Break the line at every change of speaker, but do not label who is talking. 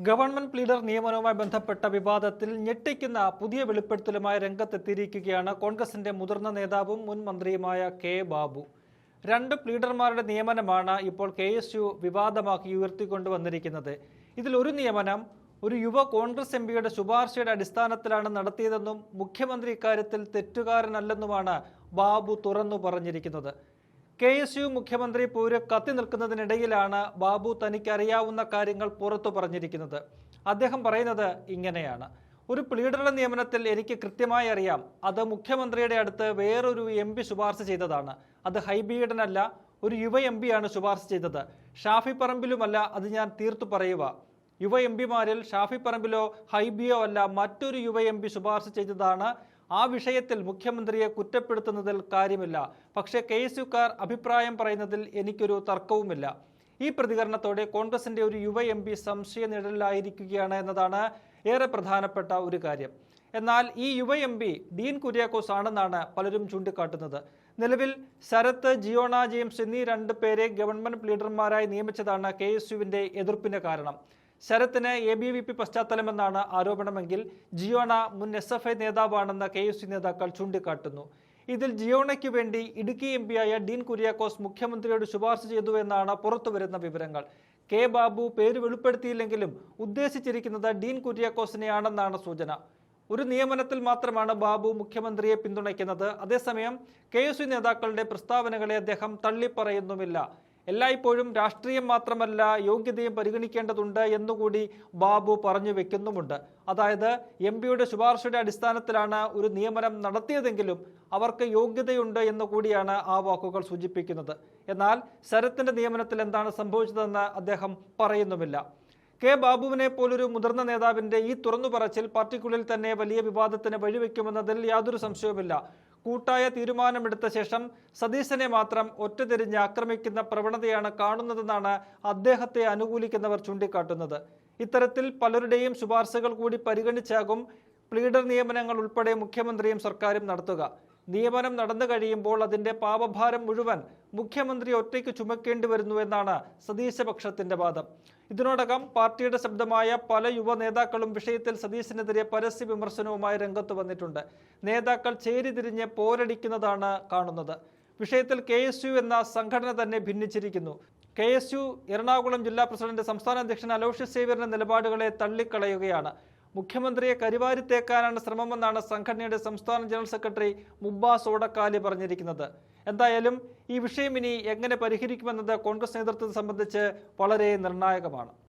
Government pleader നിയമനവുമായി ബന്ധപ്പെട്ട വിവാദത്തിൽ ഞെട്ടിക്കുന്ന പുതിയ വെളിപ്പെടുത്തലുമായി രംഗത്തെത്തിയിരിക്കുകയാണ് കോൺഗ്രസിന്റെ മുതിർന്ന നേതാവും മുൻ മന്ത്രിയുമായ കെ ബാബു. രണ്ട് പ്ലീഡർമാരുടെ നിയമനമാണ് ഇപ്പോൾ KSU വിവാദമാക്കി ഉയർത്തിക്കൊണ്ടുവന്നിരിക്കുന്നത്. ഇതിൽ ഒരു നിയമനം ഒരു യുവ കോൺഗ്രസ് MPയുടെ ശുപാർശയുടെ അടിസ്ഥാനത്തിലാണ് നടത്തിയതെന്നും മുഖ്യമന്ത്രി ഇക്കാര്യത്തിൽ തെറ്റുകാരനല്ലെന്നുമാണ് ബാബു തുറന്നു പറഞ്ഞിരിക്കുന്നത്. KSU മുഖ്യമന്ത്രി പൂര് കത്തി നിൽക്കുന്നതിനിടയിലാണ് ബാബു തനിക്ക് അറിയാവുന്ന കാര്യങ്ങൾ പുറത്തു പറഞ്ഞിരിക്കുന്നത്. അദ്ദേഹം പറയുന്നത് ഇങ്ങനെയാണ്: ഒരു പ്ലീഡറുടെ നിയമനത്തിൽ എനിക്ക് കൃത്യമായി അറിയാം. അത് മുഖ്യമന്ത്രിയുടെ അടുത്ത് വേറൊരു MP ശുപാർശ ചെയ്തതാണ്. അത് ഹൈബിയുടനല്ല, ഒരു യുവ MPയാണ് ശുപാർശ ചെയ്തത്. ഷാഫി പറമ്പിലുമല്ല. അത് ഞാൻ തീർത്തു പറയുക. യുവ MPമാരിൽ ഷാഫി പറമ്പിലോ ഹൈബിയോ അല്ല, മറ്റൊരു യുവ MP ശുപാർശ ചെയ്തതാണ്. ആ വിഷയത്തിൽ മുഖ്യമന്ത്രിയെ കുറ്റപ്പെടുത്തുന്നതിൽ കാര്യമില്ല. പക്ഷേ KSUക്കാർ അഭിപ്രായം പറയുന്നതിൽ എനിക്കൊരു തർക്കവുമില്ല. ഈ പ്രതികരണത്തോടെ കോൺഗ്രസിന്റെ ഒരു യുവ MP സംശയ നിഴലിലായിരിക്കുകയാണ് എന്നതാണ് ഏറെ പ്രധാനപ്പെട്ട ഒരു കാര്യം. എന്നാൽ ഈ യുവ MP ഡീൻ കുര്യാക്കോസ് ആണെന്നാണ് പലരും ചൂണ്ടിക്കാട്ടുന്നത്. നിലവിൽ ശരത്ത്, ജിയോണ ജെയിംസ് എന്നീ രണ്ട് പേരെ ഗവൺമെന്റ് പ്ലീഡർമാരായി നിയമിച്ചതാണ് KSUവിന്റെ എതിർപ്പിന് കാരണം. ശരത്തിന് ABVP പശ്ചാത്തലമെന്നാണ് ആരോപണമെങ്കിൽ ജിയോണ മുൻ SFI നേതാവാണെന്ന് KSU നേതാക്കൾ ചൂണ്ടിക്കാട്ടുന്നു. ഇതിൽ ജിയോണയ്ക്ക് വേണ്ടി ഇടുക്കി MPയായ ഡീൻ കുര്യാക്കോസ് മുഖ്യമന്ത്രിയോട് ശുപാർശ ചെയ്തു എന്നാണ് പുറത്തുവരുന്ന വിവരങ്ങൾ. കെ ബാബു പേര് വെളിപ്പെടുത്തിയില്ലെങ്കിലും ഉദ്ദേശിച്ചിരിക്കുന്നത് ഡീൻ കുര്യാക്കോസിനെയാണെന്നാണ് സൂചന. ഒരു നിയമനത്തിൽ മാത്രമാണ് ബാബു മുഖ്യമന്ത്രിയെ പിന്തുണയ്ക്കുന്നത്. അതേസമയം KSU നേതാക്കളുടെ പ്രസ്താവനകളെ അദ്ദേഹം തള്ളിപ്പറയുന്നുമില്ല. എല്ലായ്പ്പോഴും രാഷ്ട്രീയം മാത്രമല്ല, യോഗ്യതയും പരിഗണിക്കേണ്ടതുണ്ട് എന്നുകൂടി ബാബു പറഞ്ഞു വെക്കുന്നുമുണ്ട്. അതായത് MPയുടെ ശുപാർശയുടെ അടിസ്ഥാനത്തിലാണ് ഒരു നിയമനം നടത്തിയതെങ്കിലും അവർക്ക് യോഗ്യതയുണ്ട് എന്നുകൂടിയാണ് ആ വാക്കുകൾ സൂചിപ്പിക്കുന്നത്. എന്നാൽ ശരത്തിന്റെ നിയമനത്തിൽ എന്താണ് സംഭവിച്ചതെന്ന് അദ്ദേഹം പറയുന്നുമില്ല. കെ ബാബുവിനെ പോലൊരു മുതിർന്ന നേതാവിന്റെ ഈ തുറന്നു പറച്ചിൽ പാർട്ടിക്കുള്ളിൽ തന്നെ വലിയ വിവാദത്തിന് വഴിവെക്കുമെന്നതിൽ യാതൊരു സംശയവുമില്ല. കൂട്ടായ തീരുമാനമെടുത്ത ശേഷം സതീശനെ മാത്രം ഒറ്റതിരിഞ്ഞ് ആക്രമിക്കുന്ന പ്രവണതയാണ് കാണുന്നതെന്നാണ് അദ്ദേഹത്തെ അനുകൂലിക്കുന്നവർ ചൂണ്ടിക്കാട്ടുന്നത്. ഇത്തരത്തിൽ പലരുടെയും ശുപാർശകൾ കൂടി പരിഗണിച്ചാകും പ്ലീഡർ നിയമനങ്ങൾ ഉൾപ്പെടെ മുഖ്യമന്ത്രിയും സർക്കാരും നടത്തുക. നിയമനം നടന്നു കഴിയുമ്പോൾ അതിന്റെ പാപഭാരം മുഴുവൻ മുഖ്യമന്ത്രി ഒറ്റയ്ക്ക് ചുമക്കേണ്ടി വരുന്നു എന്നാണ് സതീശപക്ഷത്തിന്റെ വാദം. ഇതിനോടകം പാർട്ടിയുടെ ശബ്ദമായ പല യുവ നേതാക്കളും വിഷയത്തിൽ സതീശനെതിരെ പരസ്യ വിമർശനവുമായി രംഗത്ത് വന്നിട്ടുണ്ട്. നേതാക്കൾ ചേരിതിരിഞ്ഞ് പോരടിക്കുന്നതാണ് കാണുന്നത്. വിഷയത്തിൽ KSU എന്ന സംഘടന തന്നെ ഭിന്നിച്ചിരിക്കുന്നു. KSU എറണാകുളം ജില്ലാ പ്രസിഡന്റ് സംസ്ഥാന അധ്യക്ഷൻ അലോഷ്യസ് സേവ്യറിന്റെ നിലപാടുകളെ തള്ളിക്കളയുകയാണ്. മുഖ്യമന്ത്രിയെ കരിവാരിത്തേക്കാനാണ് ശ്രമമെന്നാണ് സംഘടനയുടെ സംസ്ഥാന ജനറൽ സെക്രട്ടറി മുബ്ബാസ് ഓടക്കാലി പറഞ്ഞിരിക്കുന്നത്. എന്തായാലും ഈ വിഷയം ഇനി എങ്ങനെ പരിഹരിക്കുമെന്നത് കോൺഗ്രസ് നേതൃത്വത്തെ സംബന്ധിച്ച് വളരെ നിർണായകമാണ്.